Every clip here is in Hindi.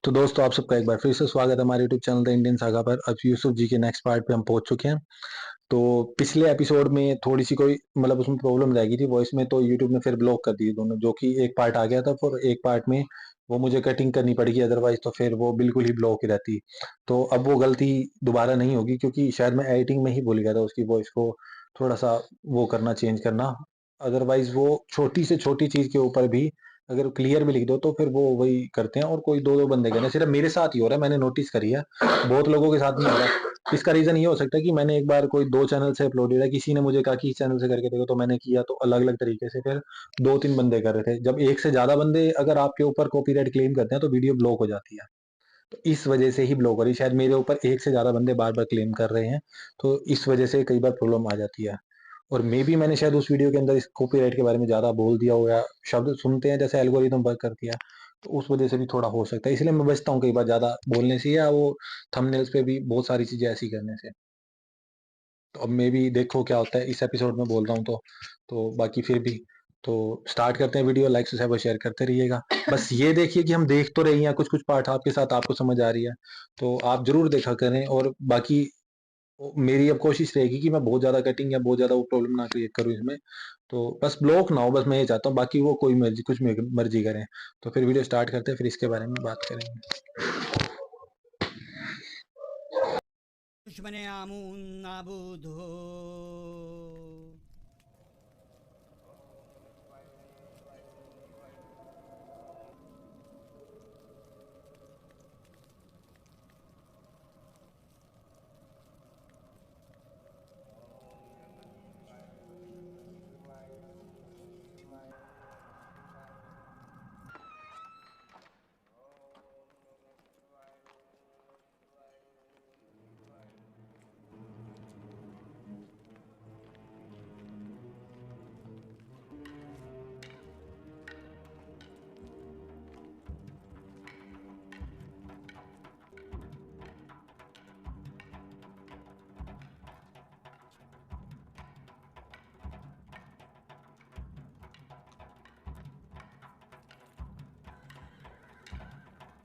तो दोस्तों आप सबका एक बार फिर से स्वागत है हमारे YouTube channel the Indian saga पर। अब यूसुफ जी के नेक्स्ट पार्ट पे हम पहुंच चुके हैं। तो पिछले एपिसोड में थोड़ी सी कोई मतलब उसमें प्रॉब्लम रह गई थी वॉइस में, तो यूट्यूब ने फिर ब्लॉक कर दिए दोनों, जो कि एक पार्ट आ गया था और एक पार्ट में वो मुझे कटिंग करनी पड़ेगी, अदरवाइज तो फिर वो बिल्कुल ही ब्लॉक ही रहती। तो अब वो गलती दोबारा नहीं होगी, क्योंकि शायद मैं एडिटिंग में ही भूल गया था उसकी वॉइस को थोड़ा सा वो करना, चेंज करना। अदरवाइज वो छोटी से छोटी चीज के ऊपर भी अगर क्लियर भी लिख दो तो फिर वो वही करते हैं, और कोई दो दो बंदे कहते हैं। सिर्फ मेरे साथ ही हो रहा है, मैंने नोटिस करी है, बहुत लोगों के साथ नहीं हो रहा। इसका रीजन ये हो सकता है कि मैंने एक बार कोई दो चैनल से अपलोड किया, किसी ने मुझे कहा कि इस चैनल से करके देखो, तो मैंने किया, तो अलग अलग तरीके से फिर दो तीन बंदे कर रहे थे। जब एक से ज्यादा बंदे अगर आपके ऊपर कॉपीराइट क्लेम करते हैं तो वीडियो ब्लॉक हो जाती है। तो इस वजह से ही ब्लॉक हो रही है। शायद मेरे ऊपर एक से ज्यादा बंदे बार बार क्लेम कर रहे हैं, तो इस वजह से कई बार प्रॉब्लम आ जाती है। और मे भी मैंने शायद उस वीडियो के अंदर इस कॉपीराइट के बारे में ज्यादा बोल दिया हो, या शब्द सुनते हैं जैसे एल्गोरिदम वर्क करती है, तो उस वजह से भी थोड़ा हो सकता है। इसलिए मैं बचता हूँ कई बार ज्यादा बोलने से, या वो थंबनेल्स पे भी बहुत सारी चीजें ऐसी करने से। तो अब मे भी देखो क्या होता है, इस एपिसोड में बोल रहा हूँ तो बाकी फिर भी तो स्टार्ट करते हैं वीडियो। लाइक सब्सक्राइब और शेयर करते रहिएगा। बस ये देखिए कि हम देख तो रही हैं कुछ कुछ पार्ट आपके साथ, आपको समझ आ रही है तो आप जरूर देखा करें। और बाकी मेरी अब कोशिश रहेगी कि मैं बहुत ज्यादा कटिंग या बहुत ज्यादा वो प्रॉब्लम ना क्रिएट करूँ इसमें। तो बस ब्लॉक ना हो, बस मैं ये चाहता हूँ। बाकी वो कोई मर्जी, कुछ मर्जी करें। तो फिर वीडियो स्टार्ट करते हैं, फिर इसके बारे में बात करेंगे। दुश्मने आमून नाबूद हो।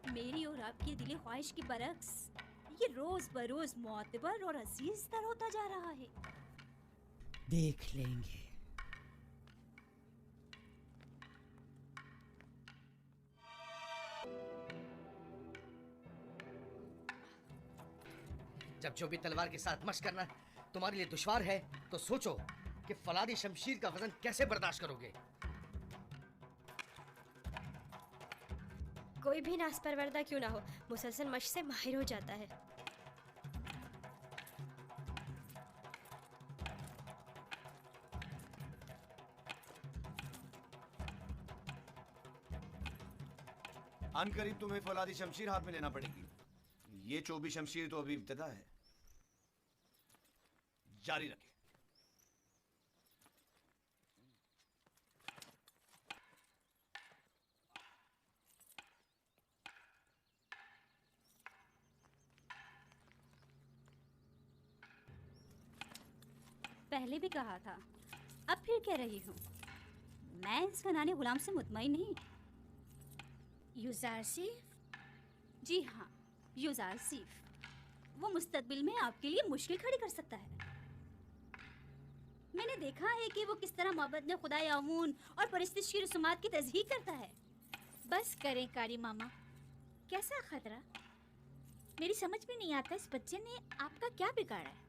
मेरी और आपकी दिली ख्वाहिश की बरक्स ये रोज बरोज मोतबर और अजीज तर होता जा रहा है। देख लेंगे। जब जो भी तलवार के साथ मशक करना तुम्हारे लिए दुश्वार है, तो सोचो कि फलादी शमशीर का वजन कैसे बर्दाश्त करोगे। कोई भी नासपरवरदा क्यों ना हो, मुसलसल मश्क से माहिर हो जाता है। अनकरीब तुम्हें फौलादी शमशीर हाथ में लेना पड़ेगी। ये चौबी शमशीर तो अभी इब्तिदा है, जारी रखें। पहले भी कहा था, अब फिर कह रही हूँ, मैं इस फनाने गुलाम से मुतमईन नहीं। यूजारसिफ? जी हाँ, यूजार सीफ। वो मुस्तकबिल में आपके लिए मुश्किल खड़ी कर सकता है। मैंने देखा है कि वो किस तरह मोहब्बत में खुदाई आमून और परिस्थिति की रसूमात की तस्दीक करता है। बस करें कारी मामा, कैसा खतरा? मेरी समझ में नहीं आता इस बच्चे ने आपका क्या बिगाड़ा है।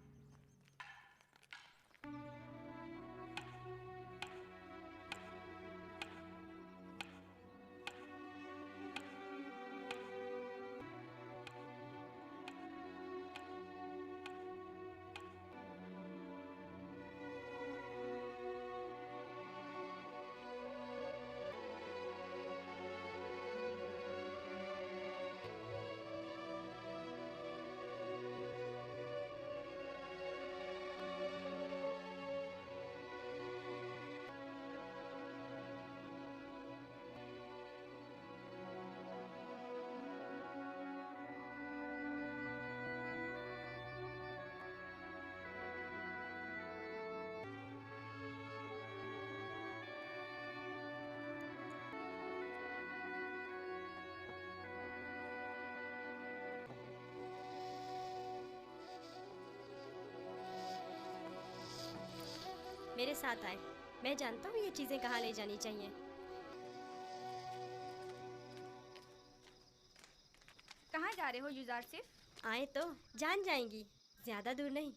मेरे साथ आए। मैं जानता हूँ ये चीजें कहाँ ले जानी चाहिए। कहाँ जा रहे हो युजार सिर्फ? आए तो जान जाएंगी, ज्यादा दूर नहीं।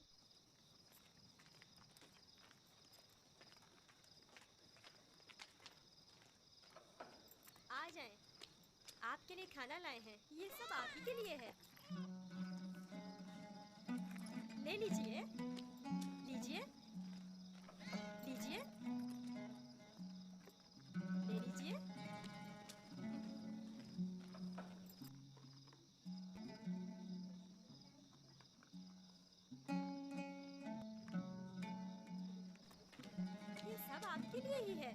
आ जाएं। आपके लिए खाना लाए हैं, ये सब आप ही के लिए है। ले लीजिए, लीजिए, लीजिए, ले लीजिए। ये सब आपके लिए ही है।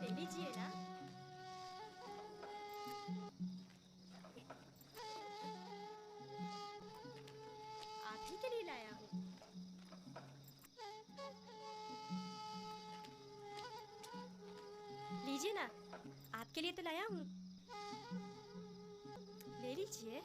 ले लीजिए ना। आप ही के लिए लाया हूँ। लीजिए ना, आपके लिए तो लाया हूँ। ले लीजिए।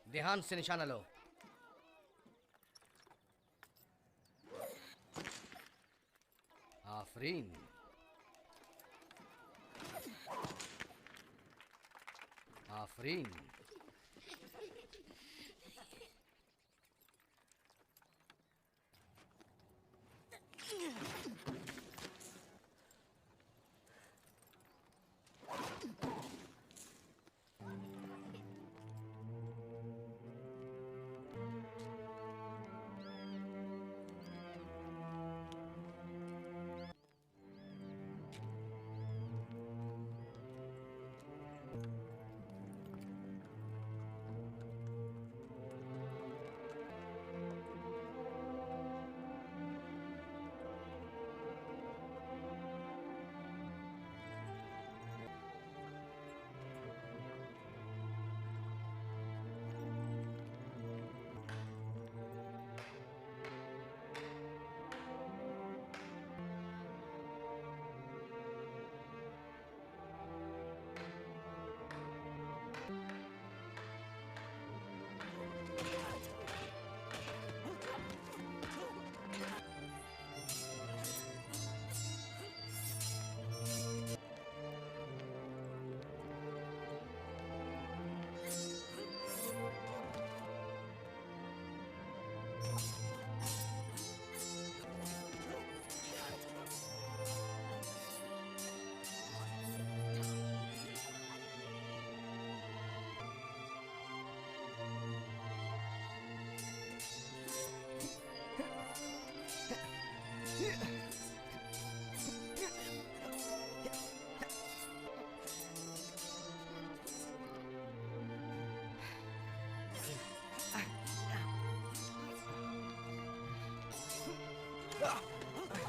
ध्यान से निशाना लो। आफरीन। आफरीन।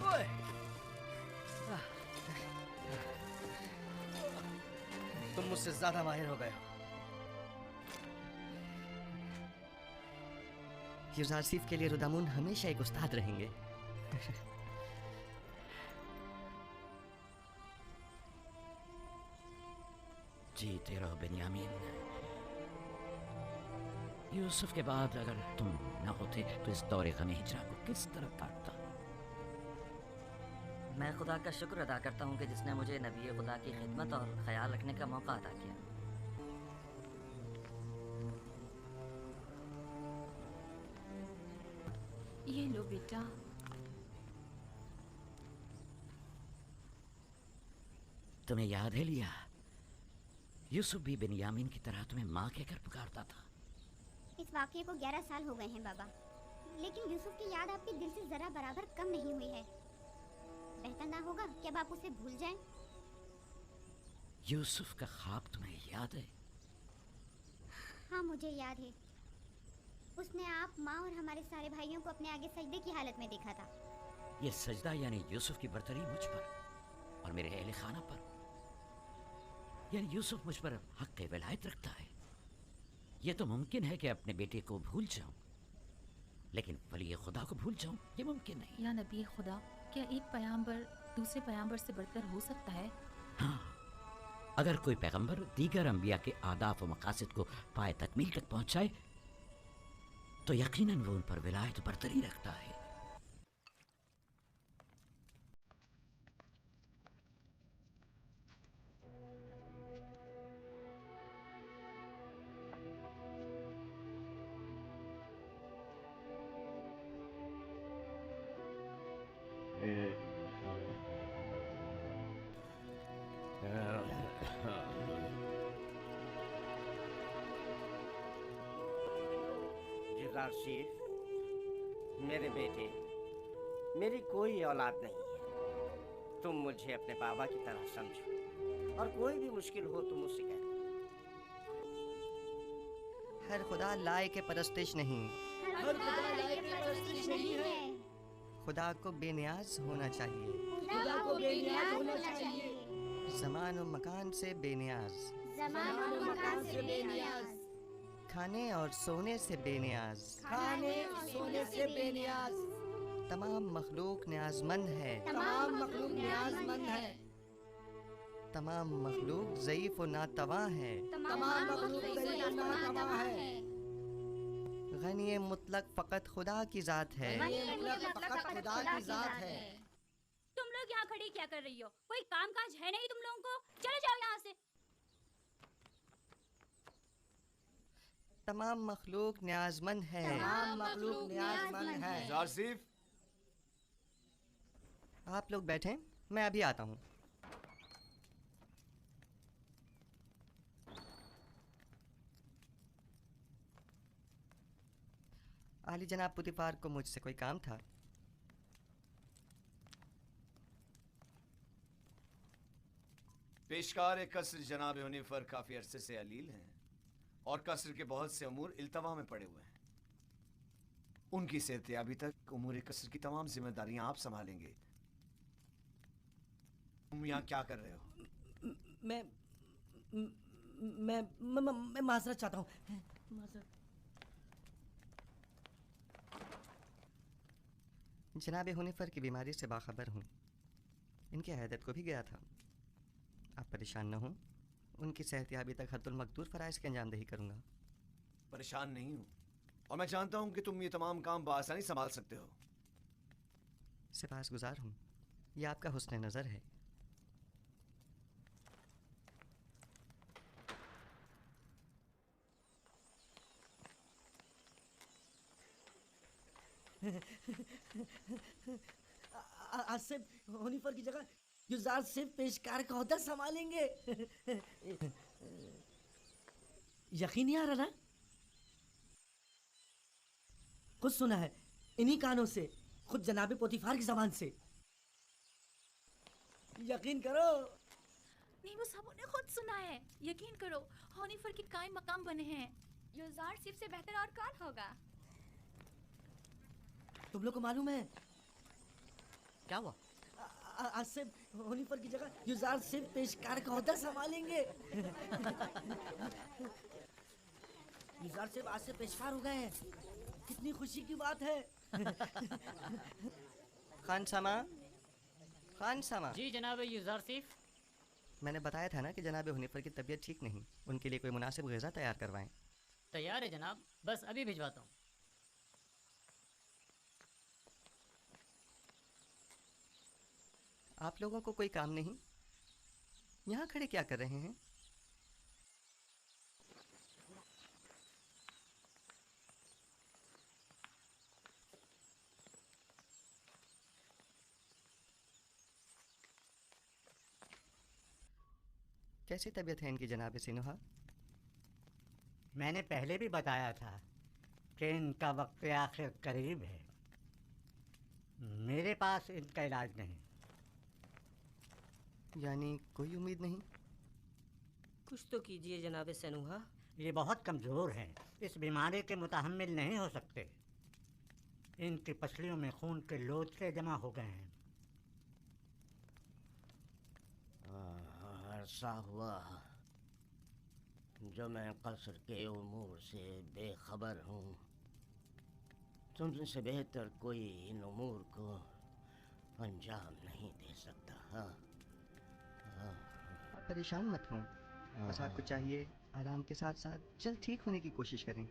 ओए! तुम मुझसे ज्यादा माहिर हो गए हो। युजारसीफ के लिए रुदामुन हमेशा एक उस्ताद रहेंगे। जीते रहो बेन्यामीन। यूसुफ के बाद अगर तुम न होते तो इस दौरे गमे हिजरा को किस तरह काटता। मैं खुदा का शुक्र अदा करता हूँ कि जिसने मुझे नबी खुदा की खिदमत और ख्याल रखने का मौका अदा किया। ये लो बेटा। तुम्हें याद है लिया, यूसुफ भी बेन्यामीन की तरह तुम्हें माँ कहकर पुकारता था। इस वाक़ये को 11 साल हो गए हैं बाबा, लेकिन यूसुफ की याद आपके दिल से जरा बराबर कम नहीं हुई है। बेहतर ना होगा कि अब आप उसे भूल जाएं? यूसुफ का ख्वाब तुम्हें याद है? हाँ मुझे याद है। उसने आप, माँ और हमारे सारे भाइयों को अपने आगे सजदे की हालत में देखा था। ये सजदा यानी यूसुफ की बरतरी मुझ पर और मेरे अहले खाना पर, यानी यूसुफ मुझ पर हक विलायत रखता है। ये तो मुमकिन है कि अपने बेटे को भूल जाऊं, लेकिन वली खुदा को भूल जाऊं ये मुमकिन नहीं। या नबी खुदा, क्या एक पैगंबर दूसरे पैगंबर से बढ़कर हो सकता है? हाँ, अगर कोई पैगंबर दीगर अंबिया के आदाफ व मकासद को पाए तकमील तक पहुंचाए तो यकीनन वो उन पर विलायत बरतरी रखता है। युजारशिफ, मेरे बेटे, मेरी कोई औलाद नहीं है। तुम मुझे अपने बाबा की तरह समझो और कोई भी मुश्किल हो तो मुझसे कह दो। हर खुदा लाए के परस्तिश नहीं, हर खुदा लाए के परस्तिश नहीं है। खुदा को बेनियाज होना चाहिए, खुदा को बेनियाज होना चाहिए। ज़मान और मकान से बेनियाज, ज़मान और मकान से बेनियाज। खाने और सोने से बेनियाज, खाने और सोने से बेनियाज। तमाम मखलूक न्याजमंद है, तमाम मखलूक न्याजमंद है। तमाम मखलूक ज़ईफ़ और नातवा है, तमाम मखलूक ज़ईफ़ और नातवा है। गनी मुतलक फ़कत खुदा की ज़ात है, खुदा की ज़ात है। तुम लोग यहाँ खड़ी क्या कर रही हो? कोई काम काज है नहीं तुम लोगों को? चले जाओ यहाँ से। तमाम मखलूक न्याजमंद है, तमाम मखलूक न्याजमंद है। जारसीफ, आप लोग बैठें, मैं अभी आता हूँ। आली जनाब पुतिफार को मुझसे कोई काम था। पेशकार कसर जनाब हुनीफर काफी अरसे से अलील हैं और कसर के बहुत से अमूर इल्तवा में पड़े हुए हैं। उनकी सेहतयाबी तक उमूर कसर की तमाम जिम्मेदारियां आप संभालेंगे। तुम यहाँ क्या कर रहे हो? मैं माजरत चाहता हूँ। जनाब हुनीफर की बीमारी से बाखबर हूँ। इनकी हैदत को भी गया था। आप परेशान न हों, उनकी सेहतयाबी तक हद्दुल मकदूर फ़राइज़ की अंजामदही करूँगा। परेशान नहीं हूँ और मैं जानता हूँ कि तुम ये तमाम काम बआसानी संभाल सकते हो। सिपासगुजार हूँ, यह आपका हुस्न नज़र है। आसिफ हुनीफर की जगह युजार सिर्फ पेशकार का ओहदा संभालेंगे। यकीन नहीं आ रहा ना? खुद सुना है इन्हीं कानों से, खुद जनाबे पोतीफार की जबान से। यकीन करो। नहीं, वो सब ने खुद सुना है। यकीन करो, हनीफर के कायम मकाम बने हैं। युजार सिर्फ से बेहतर और कौन होगा? तुम लोग को मालूम है क्या हुआ? आसिफ हुनीफर की जगह युजार सिर्फ पेशकार का ओहदा संभालेंगे। युजार सिर्फ आज से पेशकार हो गए हैं। कितनी खुशी की बात है। खान सामा, खान सामा। जी जनाब युजारसिफ। मैंने बताया था ना कि जनाब हुनीफर की तबीयत ठीक नहीं, उनके लिए कोई मुनासिब ग़िज़ा तैयार करवाएं। तैयार है जनाब, बस अभी भिजवाता हूँ। आप लोगों को कोई काम नहीं? यहाँ खड़े क्या कर रहे हैं? कैसी तबीयत है इनकी जनाब सिनुहा? मैंने पहले भी बताया था कि इनका वक्त आखिर करीब है। मेरे पास इनका इलाज नहीं। यानी कोई उम्मीद नहीं? कुछ तो कीजिए जनाब सनूहा। ये बहुत कमज़ोर हैं, इस बीमारी के मुतहम्मिल नहीं हो सकते। इनकी पसलियों में खून के लोचके जमा हो गए हैं। ऐसा हुआ जो मैं कसर के उमूर से बेखबर हूँ। तुमसे बेहतर कोई इन उमूर को अंजाम नहीं दे सकता। आप परेशान मत हो, बस आपको चाहिए आराम के साथ साथ जल्द ठीक होने की कोशिश करें।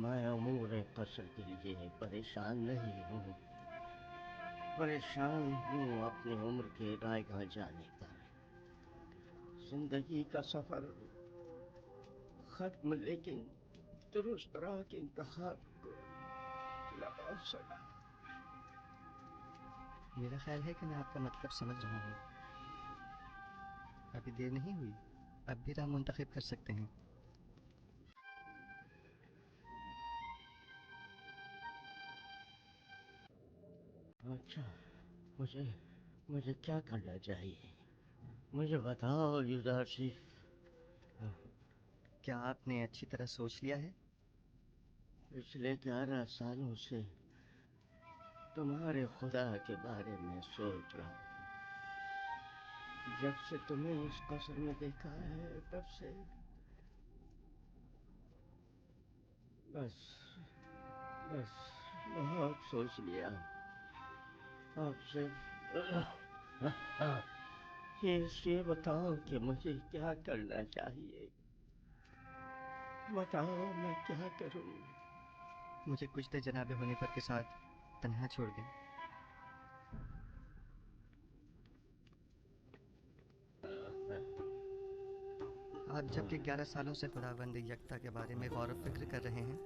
मैं उमूर कसर के लिए परेशान नहीं हूँ, परेशान हूँ अपनी उम्र के रायगा जाने पर। जिंदगी का सफर खत्म, लेकिन दुरुस्त राह के इंतखाब को लगा सका। मेरा ख्याल है कि मैं आपका मतलब समझ रहा हूँ। अभी देर नहीं हुई, अब भी राह मुंतखब कर सकते हैं। अच्छा, मुझे क्या करना चाहिए? मुझे बताओ युदासी। क्या आपने अच्छी तरह सोच लिया है? पिछले 11 सालों से तुम्हारे खुदा के बारे में सोच रहा हूँ। जब से तुम्हें इस कसर में देखा है तब से बस बहुत सोच लिया। अब सिर्फ ये बताओ कि मुझे क्या करना चाहिए। बताओ मैं क्या करूं? मुझे कुछ देर जनाब होने पर के साथ तन्हा छोड़ दें। आप जब कि 11 सालों से खुदावंद यकता के बारे में गौर व फिक्र कर रहे हैं,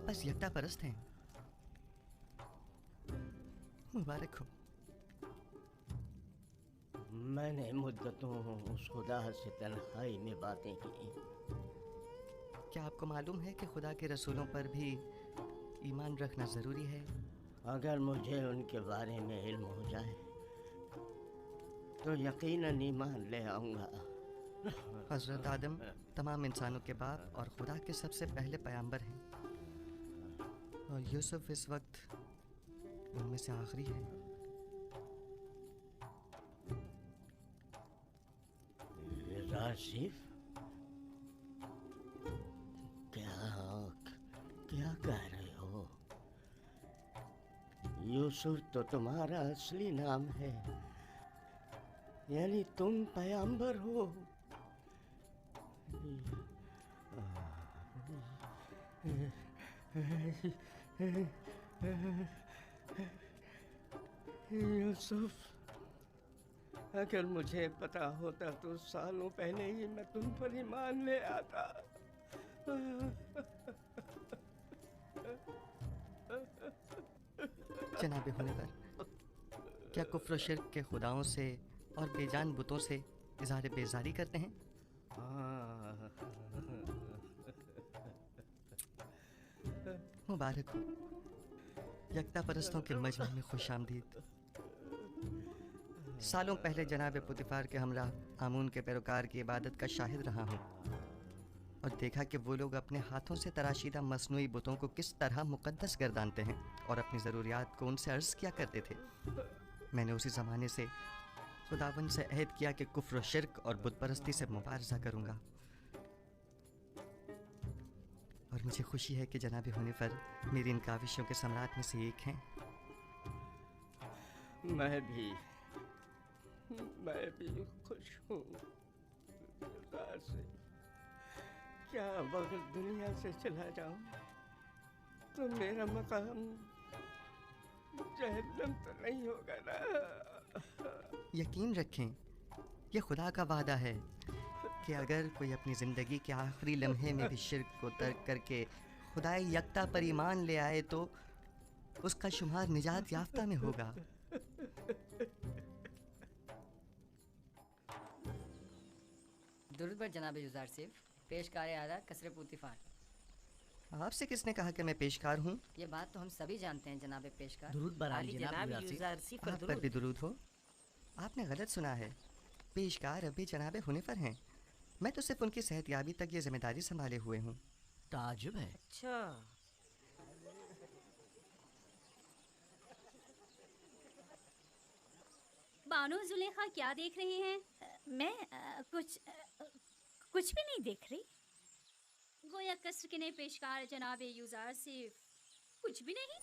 बस यकता परस्त हैं। मुबारक हो। मैंने मुद्दतों उस खुदा से तन्हाई में बातें की। क्या आपको मालूम है कि खुदा के रसूलों पर भी ईमान रखना ज़रूरी है? अगर मुझे उनके बारे में इल्म हो जाए तो यकीनन ईमान ले आऊँगा। हज़रत आदम तमाम इंसानों के बाप और खुदा के सबसे पहले पैगंबर हैं, और यूसुफ इस वक्त उनमें से आखिरी है। राशिफ, क्या कह रहे हो? यूसुफ तो तुम्हारा असली नाम है, यानी तुम पैगंबर हो। यूसुफ, अगर मुझे पता होता तो सालों पहले ही मैं तुम पर ईमान ले आता। जनाब होने पर क्या कुफ्र शिर्क के खुदाओं से और बेजान बुतों से इज़हार बेजारी करते हैं? मुबारक हो। यकता परस्तों के मजमे में खुश आमदीद। सालों पहले जनाब पुतिफार के हमरा आमून के पैरोकार की इबादत का शाहिद रहा हूँ, और देखा कि वो लोग अपने हाथों से तराशीदा मसनूई बुतों को किस तरह मुकद्दस गर्दानते हैं और अपनी ज़रूरियात को उनसे अर्ज़ किया करते थे। मैंने उसी ज़माने से खुदावन से अहद किया कि कुफ्र शिर्क और बुत परस्ती से मुबारज़ा करूँगा, और मुझे खुशी है कि जनाब होने पर मेरी इन काविशों के सम्राट में से एक हैं। मैं भी खुश हूँ। क्या अगर दुनिया से चला जाऊं तो मेरा मकाम जहन्नम तो नहीं होगा ना? यकीन रखें, ये खुदा का वादा है कि अगर कोई अपनी ज़िंदगी के आखिरी लम्हे में भी शिर्क को तर्क करके खुदाई यकता पर ईमान ले आए तो उसका शुमार निजात याफ्ता में होगा। दुरूद पर जनाब युज़ार सिर्फ पेशकार आदा कसरे पुतिफार। आपसे किसने कहा कि मैं पेशकार हूँ? ये बात तो हम सभी जानते हैं जनाब पेशकार। दुरूद बराली जनाब युज़ार सिर्फ आप पर भी दुरूद हो। आपने गलत सुना है। पेशकार अभी जनाब हुनैफर हैं। मैं तो सिर्फ उनकी सेहतयाबी तक ये जिम्मेदारी संभाले हुए हूँ। ताजुब है। अच्छा, बानो जुलेखा क्या देख रही हैं? कुछ भी नहीं देख रही। गोया कसर के ने पेशकार जनाब यूजार सिर्फ कुछ भी नहीं।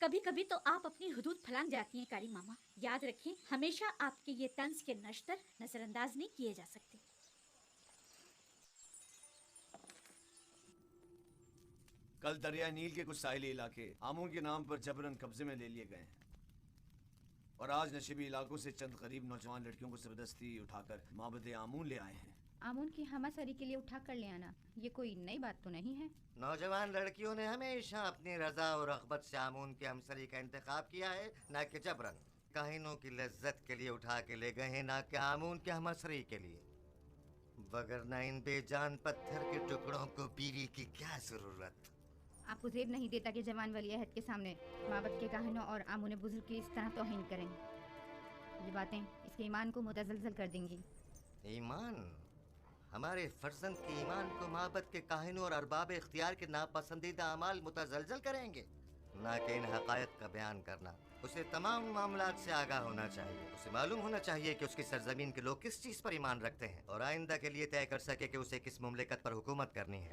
कभी कभी तो आप अपनी हुदूद फलांग जाती हैं कारी मामा। याद रखें, हमेशा आपके ये तंज के नश्तर नजरअंदाज नहीं किए जा सकते। कल दरिया नील के कुछ साहिली इलाके आमून के नाम पर जबरन कब्जे में ले लिए गए हैं और आज नशीबी इलाकों से चंद गरीब नौजवान लड़कियों को जबरदस्ती उठाकर माबद आमून ले आए हैं। आमून की हमासरी के लिए उठा कर ले आना ये कोई नई बात तो नहीं है। नौजवान लड़कियों ने हमेशा अपनी रजा और रग़बत से आमून की हमसरी का इंतखाब किया है, ना कि जबरन। काहिनों की लज्जत के लिए उठा के ले गए हैं, ना कि आमून की हमसरी के लिए। वगरना इन बेजान पत्थर के टुकड़ों को बीवी की क्या जरूरत। आपको जेब नहीं देता कि जवान वली अहद के सामने माबद के काहिनों और आमून बुजुर्ग की इस तरह तौहीन करें। ये बातें इसके ईमान को मुतज़लज़ल कर देंगी। ईमान? हमारे फर्जंद के ईमान को माबद के काहिनों और अरबाब इख्तियार के नापसंदीदा अमाल मुतज़लज़ल करेंगे, ना कि इन हक़ायक़ का बयान करना। उसे तमाम मामलात से आगाह होना चाहिए। उसे मालूम होना चाहिए कि उसकी सरजमीन के लोग किस चीज़ पर ईमान रखते हैं और आइंदा के लिए तय कर सके कि उसे किस मुमलिकत पर हुकूमत करनी है।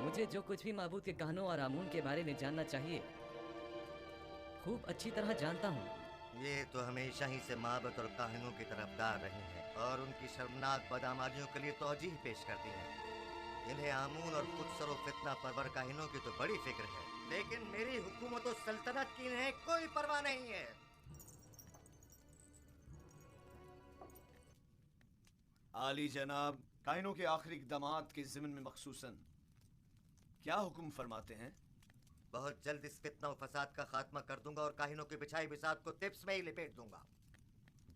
मुझे जो कुछ भी माबूद के कहनों और आमून के बारे में जानना चाहिए खूब अच्छी तरह जानता हूँ। ये तो हमेशा ही से माबद और काहिनों की तरफदार रही हैं और उनकी शर्मनाक बदआमालियों के लिए तौजीह पेश करती हैं। इन्हें आमून और खुद सरो फितना परवर काहिनों की तो बड़ी फिक्र है, लेकिन मेरी हुकूमत और सल्तनत की इन्हें कोई परवाह नहीं है। आली जनाब, काहिनों के आखिरी इक़दामात के ज़िम्न में मखसूसन क्या हुक्म फरमाते हैं? बहुत जल्द इस फितना और फसाद का खात्मा कर दूंगा और काहिनों की बिछाई बिसात को टिप्स में ही लपेट दूंगा।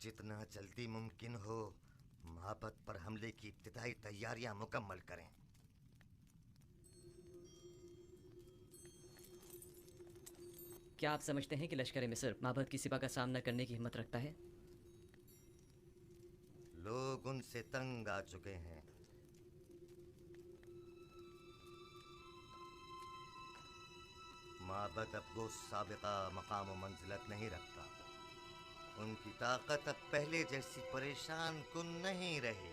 जितना जल्दी मुमकिन हो माबद पर हमले की इब्तिदाई तैयारियां मुकम्मल करें। क्या आप समझते हैं कि लश्कर मिस्र माबद की सिपा का सामना करने की हिम्मत रखता है? लोग उनसे तंग आ चुके हैं। माबद अब वो साबिका मकाम व मंजिलत नहीं रखता। उनकी ताकत अब पहले जैसी परेशान कुन नहीं रही।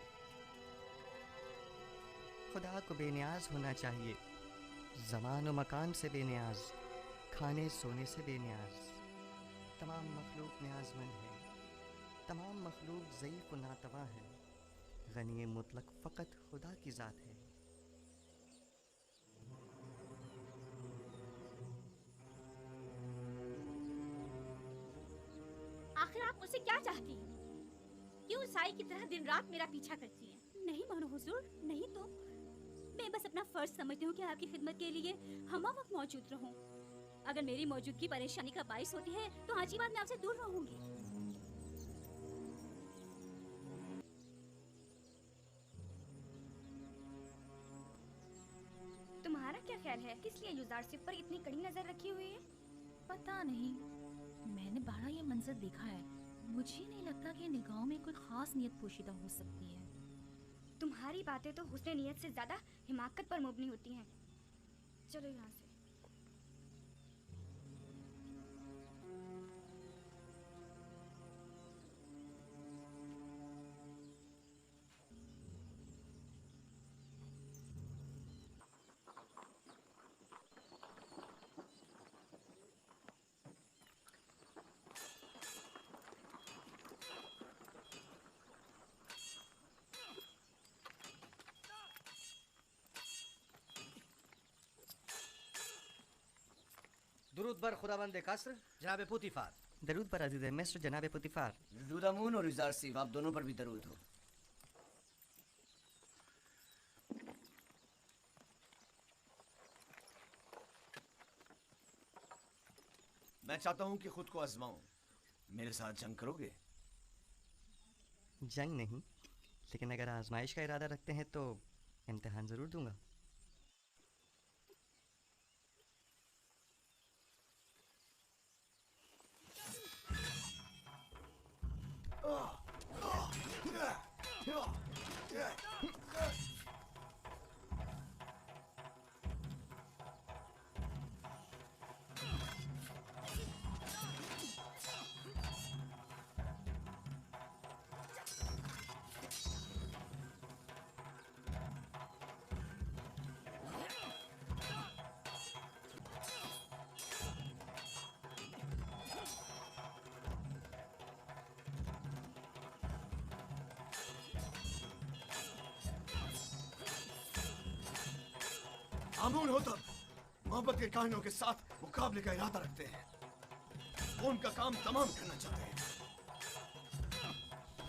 खुदा को बेनियाज होना चाहिए, ज़मान व मकान से बेनियाज, खाने सोने से बेनियाज। तमाम मखलूक न्याज़मंद है, तमाम मखलूक ज़ईफ़ व नातवा है। गनी मुतलक फ़कत खुदा की ज़ात है। आखिर आप मुझसे क्या चाहती हैं? क्यों साई की तरह दिन रात मेरा पीछा करती हैं? नहीं मानो हुजूर, नहीं तो मैं बस अपना फर्ज समझती हूँ कि आपकी खिदमत के लिए हम वक्त मौजूद रहूँ। अगर मेरी मौजूदगी परेशानी का बाइस होती है तो आज ही बात मैं आपसे दूर रहूंगी। तुम्हारा क्या ख्याल है किस लिए यूजारशिप पर इतनी कड़ी नजर रखी हुई है? पता नहीं, मैंने बारह ये मंजर देखा है। मुझे नहीं लगता कि निगाहों में कोई खास नियत पोशीदा हो सकती है। तुम्हारी बातें तो हुस्न नियत से ज्यादा हिमाकत पर मबनी होती हैं। चलो यहाँ से। दुरूद बर खुदाबंद कसर जनाब पुतिफार। दरूद पर अजीज मिस्र जनाब पुतिफार। दरूद अमून और यूजार सिफ, आप दोनों पर भी दरूद हो। मैं चाहता हूं कि खुद को आजमाऊं। मेरे साथ जंग करोगे? जंग नहीं, लेकिन अगर आजमाइश का इरादा रखते हैं तो इम्तिहान ज़रूर दूंगा। आमून होता मोहब्बत के कहानियों के साथ मुकाबले का इरादा रखते हैं। वो उनका काम तमाम करना चाहते हैं।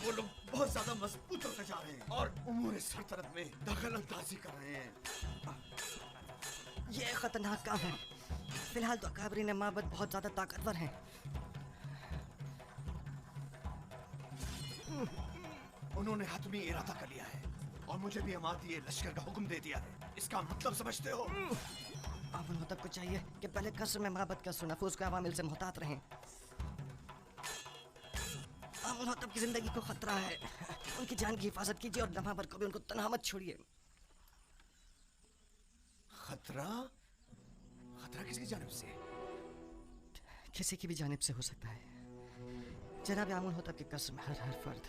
वो लोग बहुत ज्यादा मजबूत होते जा रहे हैं और उमूर सल्तनत में दखल अंदाजी कर रहे हैं। ये खतरनाक काम है। फिलहाल तो अकाबरीन माबद बहुत ज्यादा ताकतवर हैं। उन्होंने हतमी इरादा कर लिया है और मुझे भी अमाती लश्कर का हुक्म दे दिया है। इसका मतलब समझते हो? आमून होतब को चाहिए कि पहले कसर में माबद का नफूस को अवामिल से मुहतात रहें। आमून होतब की जिंदगी को खतरा है। उनकी जान की हिफाजत कीजिए और लम्हा भर को भी उनको तन्हा मत छोड़िए। खतरा? खतरा किसकी जानिब से? किसी की भी जानिब से हो सकता है। जनाब आमून होतब के कसर में हर फर्द।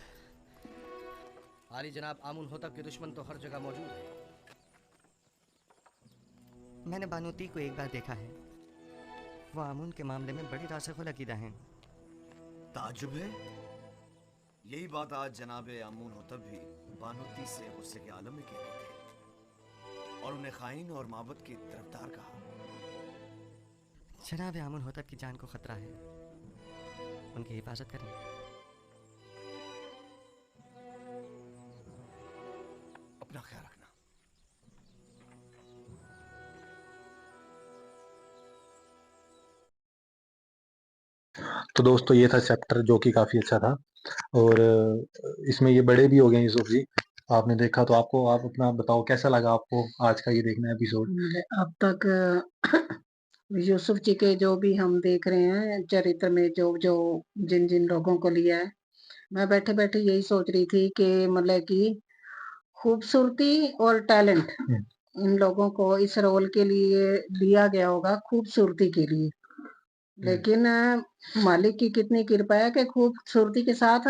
हाली जनाब, आमून होतब के दुश्मन तो हर जगह मौजूद है। मैंने बानूती को एक बार देखा है। वो आमून के मामले में बड़ी रासिख़ुल अक़ीदा हैं। ताज्जुब है। यही बात आज जनाब आमून होतब भी बानूती से गुस्से के आलम में कह रहे थे और उन्हें खाइन और माबद की तरफदार कहा। जनाब आमून होतब की जान को खतरा है। उनकी हिफाजत करें। अपना ख्याल रखना। तो दोस्तों ये था चैप्टर जो कि काफी अच्छा था और इसमें ये बड़े भी हो गए यूसुफ जी। आपने देखा तो आपको, आप अपना बताओ कैसा लगा आपको आज का ये देखना एपिसोड? अब तक यूसुफ जी के जो भी हम देख रहे हैं चरित्र में जो जो जिन जिन लोगों को लिया है, मैं बैठे बैठे यही सोच रही थी कि मतलब कि खूबसूरती और टैलेंट इन लोगों को इस रोल के लिए दिया गया होगा, खूबसूरती के लिए। लेकिन मालिक की कितनी कृपा है कि खूबसूरती के साथ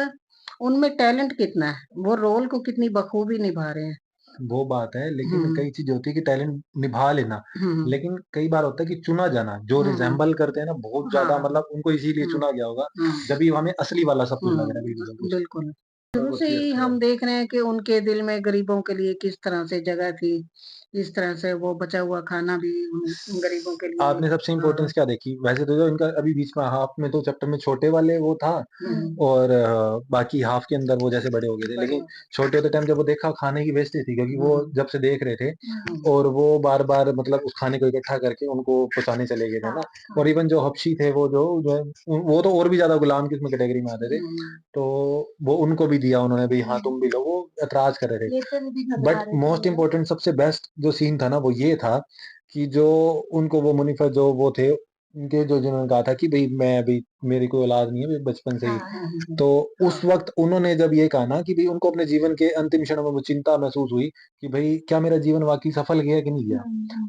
उनमें टैलेंट कितना है, वो रोल को कितनी बखूबी निभा रहे हैं। वो बात है, लेकिन कई चीजें होती है कि टैलेंट निभा लेना, लेकिन कई बार होता है कि चुना जाना, जो रिजेंबल करते हैं ना बहुत ज्यादा, मतलब उनको इसीलिए चुना गया होगा जब हमें असली वाला सब कुछ लग रहा है। बिल्कुल। शुरू से ही हम देख रहे हैं कि उनके दिल में गरीबों के लिए किस तरह से जगह थी, इस तरह से वो बचा हुआ खाना भी गरीबों के लिए। आपने सबसे इम्पोर्टेंस क्या देखी? वैसे तो जो इनका अभी बीच में हाफ में तो चैप्टर में छोटे वाले वो था और बाकी हाफ के अंदर वो जैसे बड़े हो गए थे, लेकिन छोटे होते टाइम जब वो देखा खाने की वेस्टेज थी, क्योंकि वो जब से देख रहे थे और वो बार बार मतलब उस खाने को इकट्ठा करके उनको पहुंचाने चले गए थे ना। और इवन जो हबशी थे वो वो तो और भी ज्यादा गुलाम की उसमें कैटेगरी में आते थे, तो वो उनको भी दिया उन्होंने भी, हाँ तुम भी लो, वो एतराज कर रहे थे। बट मोस्ट इम्पोर्टेंट सबसे बेस्ट जो सीन था ना वो ये था कि जो उनको वो मुनीफा जो वो थे उनके जो जिन्होंने कहा था कि भाई मैं अभी मेरी कोई औलाद नहीं है बचपन से ही, तो उस वक्त उन्होंने जब ये कहा ना कि भाई उनको अपने जीवन के अंतिम क्षणों में वो चिंता महसूस हुई कि भाई क्या मेरा जीवन वाकई सफल गया कि नहीं गया,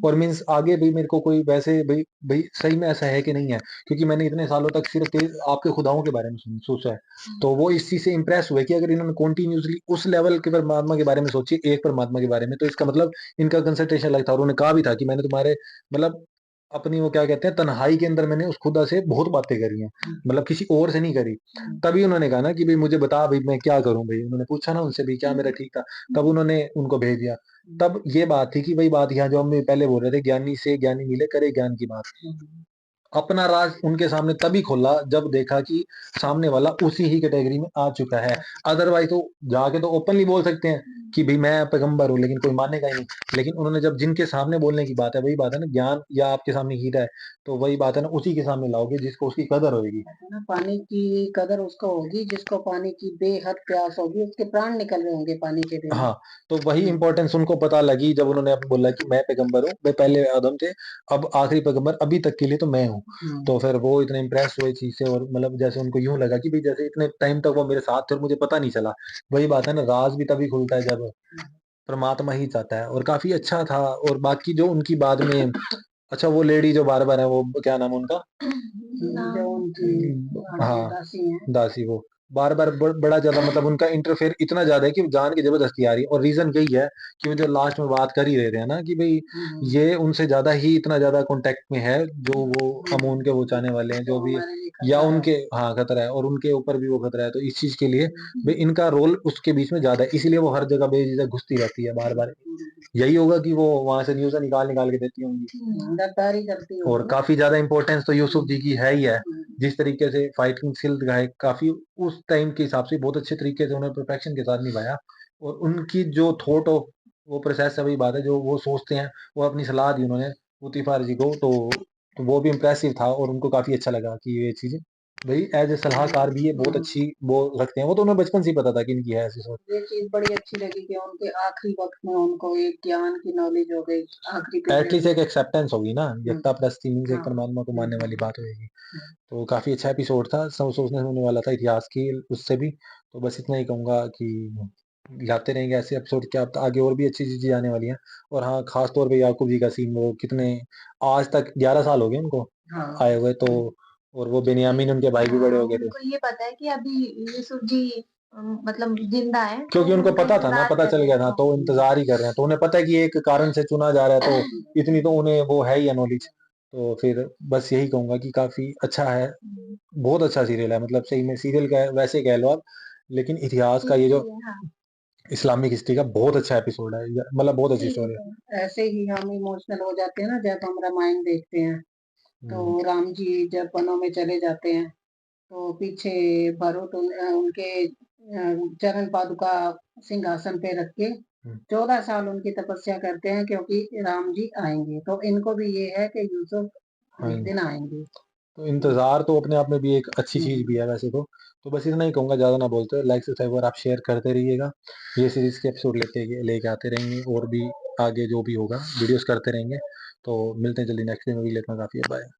और मीन्स आगे भी मेरे को कोई वैसे भाई भाई सही में ऐसा है कि नहीं है, क्योंकि मैंने इतने सालों तक सिर्फ आपके खुदाओं के बारे में सोचा है। तो वो इस चीज से इम्प्रेस हुए कि अगर इन्होंने कॉन्टिन्यूसली उस लेवल के परमात्मा के बारे में सोची, एक परमात्मा के बारे में, तो इसका मतलब इनका कंसंट्रेशन अलग था। और उन्होंने कहा भी था कि मैंने तुम्हारे मतलब अपनी वो क्या कहते हैं तन्हाई के अंदर मैंने उस खुदा से बहुत बातें करी हैं, मतलब किसी और से नहीं करी। तभी उन्होंने कहा ना कि भाई मुझे बता भाई मैं क्या करूं, भाई उन्होंने पूछा ना उनसे भी क्या मेरा ठीक था, तब उन्होंने उनको भेज दिया। तब ये बात थी कि वही बात यहाँ जो हम पहले बोल रहे थे, ज्ञानी से ज्ञानी मिले करे ज्ञान की बात। अपना राज उनके सामने तभी खोला जब देखा कि सामने वाला उसी ही कैटेगरी में आ चुका है। अदरवाइज तो जाके तो ओपनली बोल सकते हैं कि भाई मैं पैगंबर हूँ, लेकिन कोई मानेगा ही नहीं। लेकिन उन्होंने जब जिनके सामने बोलने की बात है, वही बात है ना, ज्ञान या आपके सामने हीरा है, तो वही बात है ना, उसी के सामने लाओगे जिसको उसकी कदर होगी। पानी की कदर उसको होगी जिसको पानी की बेहद प्यास होगी, उसके प्राण निकल रहे होंगे पानी के बिना। हाँ, तो वही इंपॉर्टेंस उनको पता लगी जब उन्होंने बोला कि मैं पैगंबर हूँ, मैं पहले आदम थे, अब आखिरी पैगंबर अभी तक के लिए तो मैं हूँ। तो फिर वो इतने इम्प्रेस हुए चीज से, और मतलब जैसे उनको यूं लगा कि भाई जैसे इतने टाइम तक वो मेरे साथ थे और मुझे पता नहीं चला। वही बात है ना, राज भी तभी खुलता है जब परमात्मा ही चाहता है। और काफी अच्छा था। और बाकी जो उनकी बाद में, अच्छा वो लेडी जो बार बार है, वो क्या नाम है उनका? जो उनकी हाँ दासी हैं। दासी, वो बार बार बड़ा ज्यादा मतलब उनका इंटरफेयर इतना ज्यादा है कि जान की जबरदस्ती आ रही है। और रीजन यही है कि वो जो लास्ट में बात कर ही रहे थे ना कि भाई ये उनसे ज्यादा ही इतना ज्यादा कांटेक्ट में है जो वो अमून के वो चाहने वाले हैं जो भी, या उनके हाँ खतरा है और उनके ऊपर भी वो खतरा है। तो इस चीज के लिए भाई इनका रोल उसके बीच में ज्यादा है, इसीलिए वो हर जगह बेझिझक घुसती रहती है बार बार। यही होगा कि वो वहां से न्यूज़ निकाल निकाल के देती होंगी। गद्दारी करती और होगी ना। काफी ज्यादा इंपॉर्टेंस तो यूसुफ जी की है ही है। जिस तरीके से फाइटिंग स्किल दिखाए काफी उस टाइम के हिसाब से बहुत अच्छे तरीके से उन्होंने परफेक्शन के साथ निभाया। और उनकी जो थॉट ऑफ वो प्रोसेस है, वही बात है जो वो सोचते हैं, वो अपनी सलाह दी उन्होंने पुतीफार जी को। तो वो भी इम्प्रेसिव था और उनको काफी अच्छा लगा कि ये चीज भाई एज ए सलाहकार भी ये बहुत अच्छी वो रखते हैं। वो तो उन्हें बचपन से ही पता था कि इनकी है ऐसी सोच। ये चीज बड़ी अच्छी लगी कि उनके आखिरी वक्त में उनको एक ज्ञान की नॉलेज हो गई आखिरी पीरियड एटलीस्ट में। एक एक्सेप्टेंस होगी ना, यकता प्रस्ती मीन्स एक हाँ। परमात्मा को मानने वाली बात होगी। तो काफी अच्छा एपिसोड था, सब सोचने होने वाला था इतिहास की उससे भी। तो बस इतना ही कहूंगा कि लाते रहेंगे ऐसे एपिसोड, क्या पता आगे और भी अच्छी चीजें आने वाली हैं। और हाँ, खास तौर पे याकूब जी का सीन, वो कितने आज तक 11 साल हो गए उनको हाँ। आए हुए तो। और वो बेनियामीन उनके भाई भी बड़े हो गए थे, उनको ये पता है कि अभी यूसुफ जी मतलब जिंदा है, तो क्योंकि उनको उनका पता था ना, इंतजार पता कर चल रहे गया हैं। था तो वो इंतजार ही कर रहे हैं। तो उन्हें पता है कि एक कारण से चुना जा रहा है, तो इतनी तो उन्हें वो है ही नॉलेज। तो फिर बस यही कहूंगा कि काफी अच्छा है, बहुत अच्छा सीरियल है। मतलब सही में सीरियल का वैसे कह लो आप, लेकिन इतिहास का ये जो हिस्ट्री है, हाँ। इस्लामिक हिस्ट्री का बहुत अच्छा एपिसोड है, मतलब बहुत अच्छी ठीक स्टोरी है। है। ऐसे ही हम इमोशनल हो जाते हैं ना जब हम रामायण देखते हैं। तो राम जी जब वनों में चले जाते हैं तो पीछे भरत उनके चरण पादुका सिंहासन पे रख के 14 साल उनकी तपस्या करते हैं क्योंकि राम जी आएंगे। तो इनको भी ये है कि यूसुफ एक दिन आएंगे। तो इंतजार तो अपने आप में भी एक अच्छी चीज भी है वैसे तो। तो बस इतना ही कहूंगा, ज्यादा ना बोलते हुए लाइक सब्सक्राइब और आप शेयर करते रहिएगा। ये सीरीज के एपिसोड लेके आते रहेंगे और भी आगे जो भी होगा वीडियोस करते रहेंगे। तो मिलते हैं जल्दी नेक्स्ट वीडियो में, काफी है, बाय।